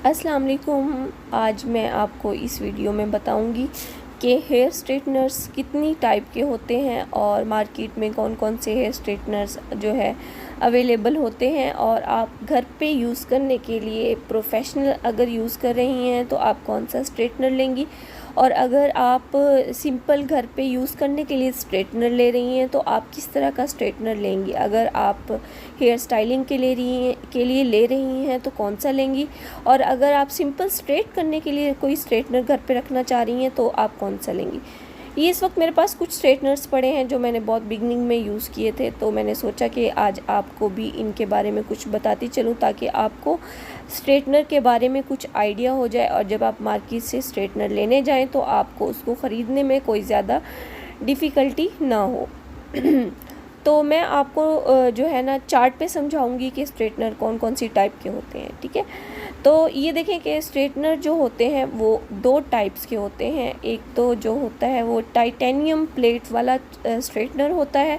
अस्सलाम वालेकुम। आज मैं आपको इस वीडियो में बताऊंगी कि हेयर स्ट्रेटनर्स कितनी टाइप के होते हैं और मार्केट में कौन कौन से हेयर स्ट्रेटनर्स जो है अवेलेबल होते हैं, और आप घर पे यूज़ करने के लिए प्रोफेशनल अगर यूज़ कर रही हैं तो आप कौन सा स्ट्रेटनर लेंगी, और अगर आप सिंपल घर पे यूज़ करने के लिए स्ट्रेटनर ले रही हैं तो आप किस तरह का स्ट्रेटनर लेंगी। अगर आप हेयर स्टाइलिंग के लिए ले रही हैं तो कौन सा लेंगी, और अगर आप सिंपल स्ट्रेट करने के लिए कोई स्ट्रेटनर घर पे रखना चाह रही हैं तो आप कौन सा लेंगी। ये इस वक्त मेरे पास कुछ स्ट्रेटनर्स पड़े हैं जो मैंने बहुत बिगनिंग में यूज़ किए थे, तो मैंने सोचा कि आज आपको भी इनके बारे में कुछ बताती चलूँ ताकि आपको स्ट्रेटनर के बारे में कुछ आइडिया हो जाए, और जब आप मार्केट से स्ट्रेटनर लेने जाएं तो आपको उसको ख़रीदने में कोई ज़्यादा डिफ़िकल्टी ना हो। तो मैं आपको जो है ना चार्ट पे समझाऊंगी कि स्ट्रेटनर कौन कौन सी टाइप के होते हैं, ठीक है। तो ये देखें कि स्ट्रेटनर जो होते हैं वो दो टाइप्स के होते हैं। एक तो जो होता है वो टाइटेनियम प्लेट वाला स्ट्रेटनर होता है,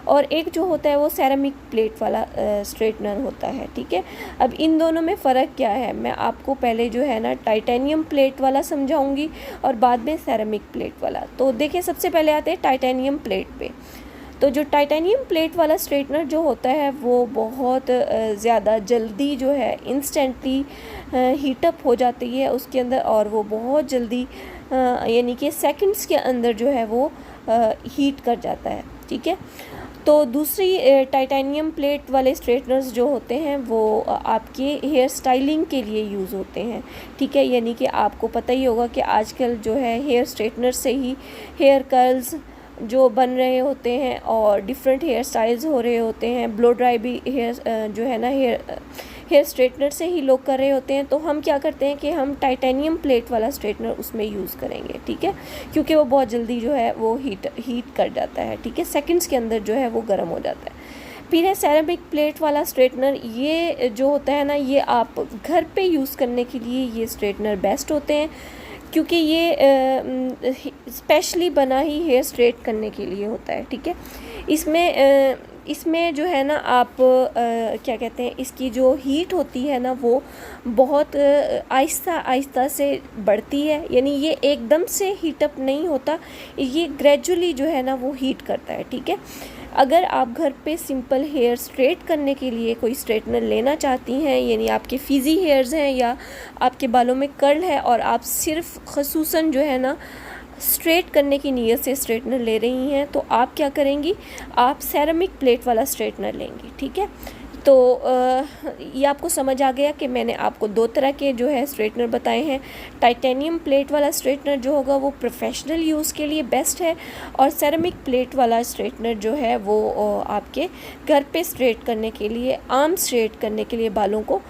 और एक जो होता है वो सेरामिक प्लेट वाला स्ट्रेटनर होता है, ठीक है। अब इन दोनों में फ़र्क क्या है, मैं आपको पहले जो है ना टाइटेनियम प्लेट वाला समझाऊंगी और बाद में सेरामिक प्लेट वाला। तो देखिए, सबसे पहले आते हैं टाइटेनियम प्लेट पे। तो जो टाइटेनियम प्लेट वाला स्ट्रेटनर जो होता है वो बहुत ज़्यादा जल्दी जो है इंस्टेंटली हीटअप हो जाती है उसके अंदर, और वो बहुत जल्दी यानी कि सेकंड्स के अंदर जो है वो हीट कर जाता है, ठीक है। तो दूसरी टाइटेनियम प्लेट वाले स्ट्रेटनर्स जो होते हैं वो आपके हेयर स्टाइलिंग के लिए यूज़ होते हैं, ठीक है। यानी कि आपको पता ही होगा कि आजकल जो है हेयर स्ट्रेटनर से ही हेयर कर्ल्स जो बन रहे होते हैं और डिफरेंट हेयर स्टाइल्स हो रहे होते हैं। ब्लो ड्राई भी हेयर जो है ना हेयर स्ट्रेटनर से ही लोग कर रहे होते हैं। तो हम क्या करते हैं कि हम टाइटेनियम प्लेट वाला स्ट्रेटनर उसमें यूज़ करेंगे, ठीक है, क्योंकि वो बहुत जल्दी जो है वो हीट कर जाता है, ठीक है, सेकंड्स के अंदर जो है वो गर्म हो जाता है। फिर है सेरामिक प्लेट वाला स्ट्रेटनर। ये जो होता है ना, ये आप घर पे यूज़ करने के लिए ये स्ट्रेटनर बेस्ट होते हैं, क्योंकि ये स्पेशली बना ही हेयर स्ट्रेट करने के लिए होता है, ठीक है। इसमें जो है ना आप क्या कहते हैं, इसकी जो हीट होती है ना वो बहुत आहिस्ता आहिस्ता से बढ़ती है, यानी ये एकदम से हीटअप नहीं होता, ये ग्रेजुअली जो है ना वो हीट करता है, ठीक है। अगर आप घर पे सिंपल हेयर स्ट्रेट करने के लिए कोई स्ट्रेटनर लेना चाहती हैं, यानी आपके फिज़ी हेयर्स हैं या आपके बालों में कर्ल है और आप सिर्फ खसूसन जो है ना स्ट्रेट करने की नीयत से स्ट्रेटनर ले रही हैं, तो आप क्या करेंगी, आप सेरामिक प्लेट वाला स्ट्रेटनर लेंगी, ठीक है। तो ये आपको समझ आ गया कि मैंने आपको दो तरह के जो है स्ट्रेटनर बताए हैं। टाइटेनियम प्लेट वाला स्ट्रेटनर जो होगा वो प्रोफेशनल यूज़ के लिए बेस्ट है, और सेरामिक प्लेट वाला स्ट्रेटनर जो है वो आपके घर पे स्ट्रेट करने के लिए, आर्म स्ट्रेट करने के लिए बालों को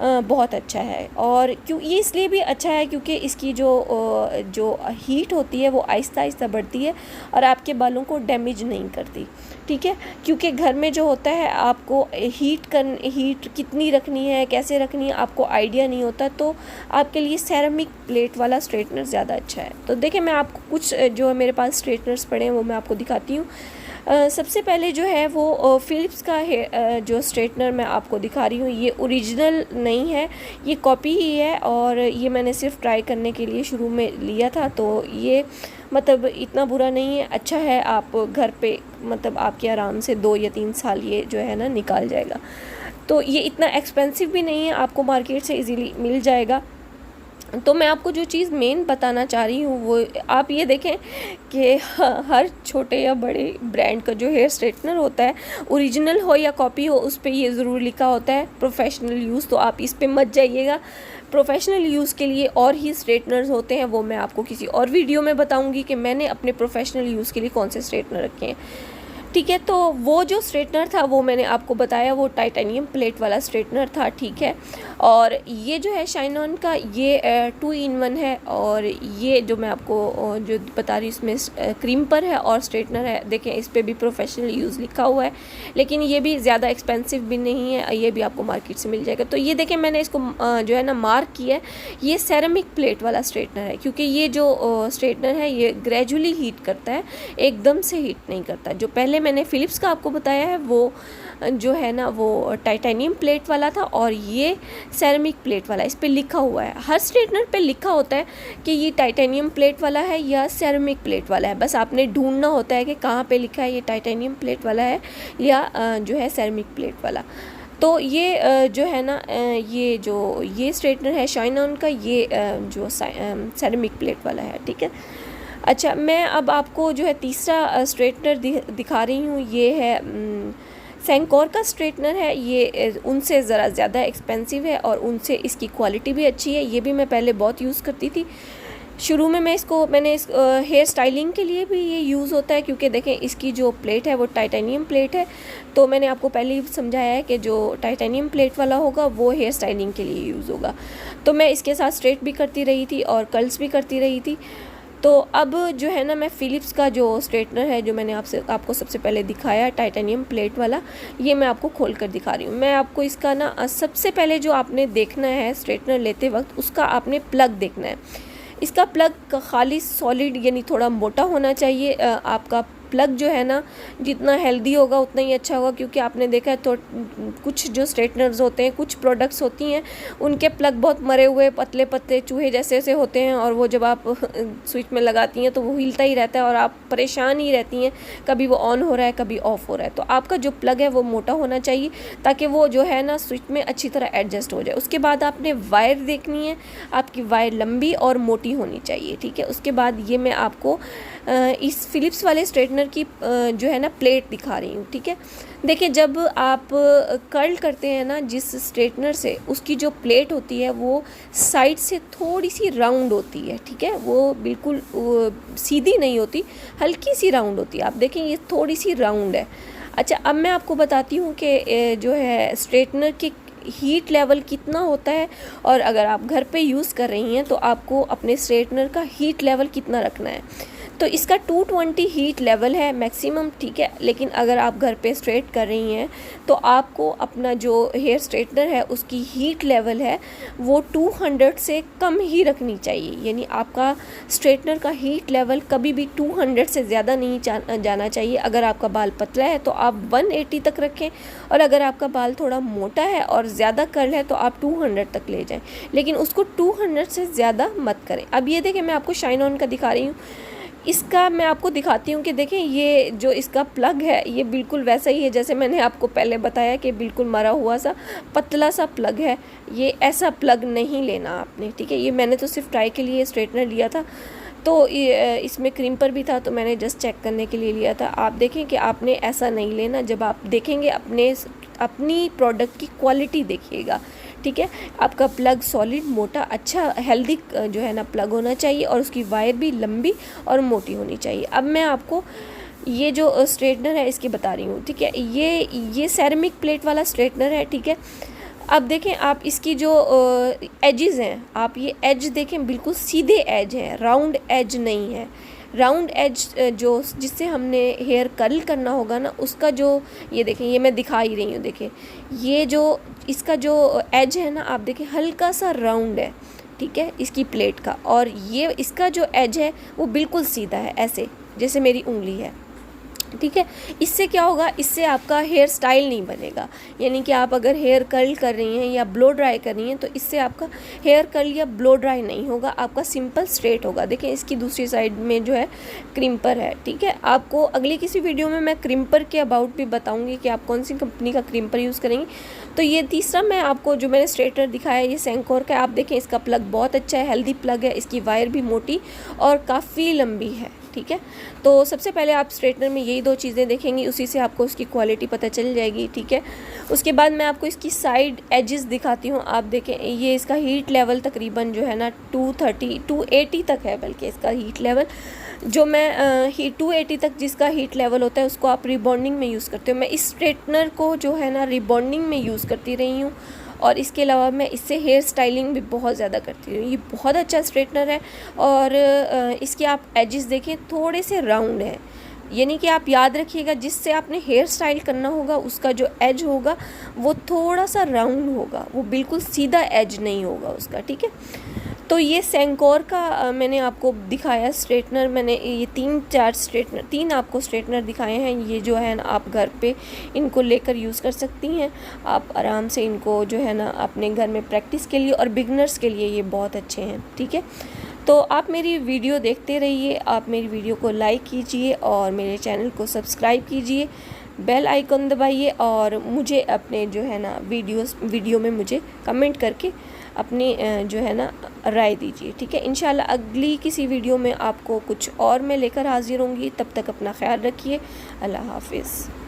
बहुत अच्छा है। और क्यों ये इसलिए भी अच्छा है क्योंकि इसकी जो हीट होती है वो आहिस्ता आहिस्ता बढ़ती है और आपके बालों को डैमेज नहीं करती, ठीक है। क्योंकि घर में जो होता है आपको हीट कितनी रखनी है, कैसे रखनी है, आपको आइडिया नहीं होता, तो आपके लिए सेरामिक प्लेट वाला स्ट्रेटनर ज़्यादा अच्छा है। तो देखिए, मैं आपको कुछ जो मेरे पास स्ट्रेटनर्स पड़े हैं वो मैं आपको दिखाती हूँ। सबसे पहले जो है वो फ़िलिप्स का है जो स्ट्रेटनर मैं आपको दिखा रही हूँ, ये ओरिजिनल नहीं है, ये कॉपी ही है, और ये मैंने सिर्फ ट्राई करने के लिए शुरू में लिया था। तो ये मतलब इतना बुरा नहीं है, अच्छा है। आप घर पे मतलब आपके आराम से 2 या 3 साल ये जो है ना निकाल जाएगा। तो ये इतना एक्सपेंसिव भी नहीं है, आपको मार्केट से इजीली मिल जाएगा। तो मैं आपको जो चीज़ मेन बताना चाह रही हूँ वो आप ये देखें कि हर छोटे या बड़े ब्रांड का जो हेयर स्ट्रेटनर होता है, ओरिजिनल हो या कॉपी हो, उस पर ये ज़रूर लिखा होता है प्रोफेशनल यूज़। तो आप इस पे मत जाइएगा। प्रोफेशनल यूज़ के लिए और ही स्ट्रेटनर्स होते हैं, वो मैं आपको किसी और वीडियो में बताऊँगी कि मैंने अपने प्रोफेशनल यूज़ के लिए कौन से स्ट्रेटनर रखे हैं, ठीक है। तो वो जो स्ट्रेटनर था वो मैंने आपको बताया, वो टाइटेनियम प्लेट वाला स्ट्रेटनर था, ठीक है। और ये जो है शाइन ऑन का ये 2 in 1 है, और ये जो मैं आपको जो बता रही हूँ इसमें क्रीम्पर है और स्ट्रेटनर है। देखें, इस पर भी प्रोफेशनल यूज़ लिखा हुआ है, लेकिन ये भी ज़्यादा एक्सपेंसिव भी नहीं है, ये भी आपको मार्केट से मिल जाएगा। तो ये देखें, मैंने इसको जो है ना मार्क किया है, ये सेरामिक प्लेट वाला स्ट्रेटनर है, क्योंकि ये जो स्ट्रेटनर है ये ग्रेजुअली हीट करता है, एकदम से हीट नहीं करता। जो पहले मैंने फ़िलिप्स का आपको बताया है वो जो है ना वो टाइटेनियम प्लेट वाला था, और ये सेरेमिक प्लेट वाला, इस पे लिखा हुआ है, हर स्ट्रेटनर पे लिखा होता है कि ये टाइटेनियम प्लेट वाला है या सेरेमिक प्लेट वाला है। बस आपने ढूंढना होता है कि कहाँ पे लिखा है ये टाइटेनियम प्लेट वाला है या जो है सेरेमिक प्लेट वाला। तो ये जो है ना ये स्ट्रेटनर है शाइन का, ये जो सेरेमिक प्लेट वाला है, ठीक है। अच्छा, मैं अब आपको जो है तीसरा स्ट्रेटनर दिखा रही हूँ। ये है सेंकोर का स्ट्रेटनर है। ये उनसे ज़रा ज़्यादा एक्सपेंसिव है और उनसे इसकी क्वालिटी भी अच्छी है। ये भी मैं पहले बहुत यूज़ करती थी। शुरू में मैंने इस हेयर स्टाइलिंग के लिए भी ये यूज़ होता है, क्योंकि देखें इसकी जो प्लेट है वो टाइटेनियम प्लेट है। तो मैंने आपको पहले ही समझाया है कि जो टाइटेनियम प्लेट वाला होगा वो हेयर स्टाइलिंग के लिए यूज़ होगा। तो मैं इसके साथ स्ट्रेट भी करती रही थी और कर्ल्स भी करती रही थी। तो अब जो है ना, मैं फ़िलिप्स का जो स्ट्रेटनर है जो मैंने आपको सबसे पहले दिखाया टाइटेनियम प्लेट वाला, ये मैं आपको खोल कर दिखा रही हूँ। मैं आपको इसका ना सबसे पहले जो आपने देखना है स्ट्रेटनर लेते वक्त, उसका आपने प्लग देखना है। इसका प्लग खाली सॉलिड यानी थोड़ा मोटा होना चाहिए। आपका प्लग जो है ना जितना हेल्दी होगा उतना ही अच्छा होगा, क्योंकि आपने देखा है तो कुछ जो स्ट्रेटनर्स होते हैं, कुछ प्रोडक्ट्स होती हैं, उनके प्लग बहुत मरे हुए पतले पतले चूहे जैसे होते हैं, और वो जब आप स्विच में लगाती हैं तो वो हिलता ही रहता है और आप परेशान ही रहती हैं, कभी वो ऑन हो रहा है कभी ऑफ़ हो रहा है। तो आपका जो प्लग है वो मोटा होना चाहिए ताकि वो जो है ना स्विच में अच्छी तरह एडजस्ट हो जाए। उसके बाद आपने वायर देखनी है, आपकी वायर लंबी और मोटी होनी चाहिए, ठीक है। उसके बाद ये मैं आपको इस फ़िलिप्स वाले स्ट्रेटनर की जो है ना प्लेट दिखा रही हूँ, ठीक है। देखिए, जब आप कर्ल करते हैं ना जिस स्ट्रेटनर से, उसकी जो प्लेट होती है वो साइड से थोड़ी सी राउंड होती है, ठीक है। वो बिल्कुल सीधी नहीं होती, हल्की सी राउंड होती है। आप देखें ये थोड़ी सी राउंड है। अच्छा, अब मैं आपको बताती हूँ कि जो है स्ट्रेटनर की हीट लेवल कितना होता है, और अगर आप घर पे यूज़ कर रही हैं तो आपको अपने स्ट्रेटनर का हीट लेवल कितना रखना है। तो इसका 220 हीट लेवल है मैक्सिमम, ठीक है। लेकिन अगर आप घर पे स्ट्रेट कर रही हैं तो आपको अपना जो हेयर स्ट्रेटनर है उसकी हीट लेवल है वो 200 से कम ही रखनी चाहिए। यानी आपका स्ट्रेटनर का हीट लेवल कभी भी 200 से ज़्यादा नहीं जाना चाहिए। अगर आपका बाल पतला है तो आप 180 तक रखें, और अगर आपका बाल थोड़ा मोटा है और ज़्यादा कर्ल है तो आप 200 तक ले जाएं, लेकिन उसको 200 से ज़्यादा मत करें। अब ये देखें, मैं आपको शाइन ऑन का दिखा रही हूँ। इसका मैं आपको दिखाती हूँ कि देखें ये जो इसका प्लग है ये बिल्कुल वैसा ही है जैसे मैंने आपको पहले बताया कि बिल्कुल मरा हुआ सा पतला सा प्लग है। ये ऐसा प्लग नहीं लेना आपने, ठीक है। ये मैंने तो सिर्फ ट्राई के लिए स्ट्रेटनर लिया था, तो इसमें क्रिम्पर भी था, तो मैंने जस्ट चेक करने के लिए लिया था। आप देखें कि आपने ऐसा नहीं लेना। जब आप देखेंगे अपनी प्रोडक्ट की क्वालिटी देखिएगा, ठीक है। आपका प्लग सॉलिड, मोटा, अच्छा, हेल्दी जो है ना प्लग होना चाहिए, और उसकी वायर भी लंबी और मोटी होनी चाहिए। अब मैं आपको ये जो स्ट्रेटनर है इसकी बता रही हूँ, ठीक है। ये सेरेमिक प्लेट वाला स्ट्रेटनर है, ठीक है। अब देखें आप इसकी जो एजेस हैं, आप ये एज देखें बिल्कुल सीधे एज हैं, राउंड एज नहीं है। राउंड एज जो जिससे हमने हेयर कर्ल करना होगा ना, उसका जो ये देखें, ये मैं दिखा ही रही हूँ, देखें ये जो इसका जो एज है ना, आप देखें हल्का सा राउंड है, ठीक है, इसकी प्लेट का। और ये इसका जो एज है वो बिल्कुल सीधा है, ऐसे जैसे मेरी उंगली है, ठीक है। इससे क्या होगा, इससे आपका हेयर स्टाइल नहीं बनेगा। यानी कि आप अगर हेयर कर्ल कर रही हैं या ब्लो ड्राई कर रही हैं तो इससे आपका हेयर कर्ल या ब्लो ड्राई नहीं होगा, आपका सिंपल स्ट्रेट होगा। देखें इसकी दूसरी साइड में जो है क्रिम्पर है, ठीक है। आपको अगली किसी वीडियो में मैं क्रिम्पर के अबाउट भी बताऊंगी कि आप कौन सी कंपनी का क्रिम्पर यूज़ करेंगे। तो ये तीसरा मैं आपको जो मैंने स्ट्रेटनर दिखाया ये सेंकोर का है। आप देखें इसका प्लग बहुत अच्छा है, हेल्दी प्लग है, इसकी वायर भी मोटी और काफ़ी लंबी है, ठीक है। तो सबसे पहले आप स्ट्रेटनर में यही दो चीज़ें देखेंगी, उसी से आपको उसकी क्वालिटी पता चल जाएगी, ठीक है। उसके बाद मैं आपको इसकी साइड एजेस दिखाती हूँ। आप देखें ये इसका हीट लेवल तकरीबन जो है ना 280 तक है, बल्कि इसका हीट लेवल जो मैं 280 तक जिसका हीट लेवल होता है उसको आप रिबॉन्डिंग में यूज़ करते हो। मैं इस स्ट्रेटनर को जो है ना रिबॉन्डिंग में यूज़ करती रही हूँ, और इसके अलावा मैं इससे हेयर स्टाइलिंग भी बहुत ज़्यादा करती हूँ। ये बहुत अच्छा स्ट्रेटनर है, और इसके आप एजेस देखें थोड़े से राउंड हैं। यानी कि आप याद रखिएगा जिससे आपने हेयर स्टाइल करना होगा उसका जो एज होगा वो थोड़ा सा राउंड होगा, वो बिल्कुल सीधा एज नहीं होगा उसका, ठीक है। तो ये सेंकोर का मैंने आपको दिखाया स्ट्रेटनर। मैंने ये तीन आपको स्ट्रेटनर दिखाए हैं। ये जो है ना आप घर पे इनको लेकर यूज़ कर सकती हैं। आप आराम से इनको जो है ना अपने घर में प्रैक्टिस के लिए और बिगनर्स के लिए ये बहुत अच्छे हैं। ठीक है, तो आप मेरी वीडियो देखते रहिए, आप मेरी वीडियो को लाइक कीजिए और मेरे चैनल को सब्सक्राइब कीजिए, बेल आइकन दबाइए और मुझे अपने जो है ना वीडियो में मुझे कमेंट करके अपनी जो है ना राय दीजिए। ठीक है, इंशाल्लाह अगली किसी वीडियो में आपको कुछ और मैं लेकर हाजिर होंगी। तब तक अपना ख्याल रखिए। अल्लाह हाफिज़।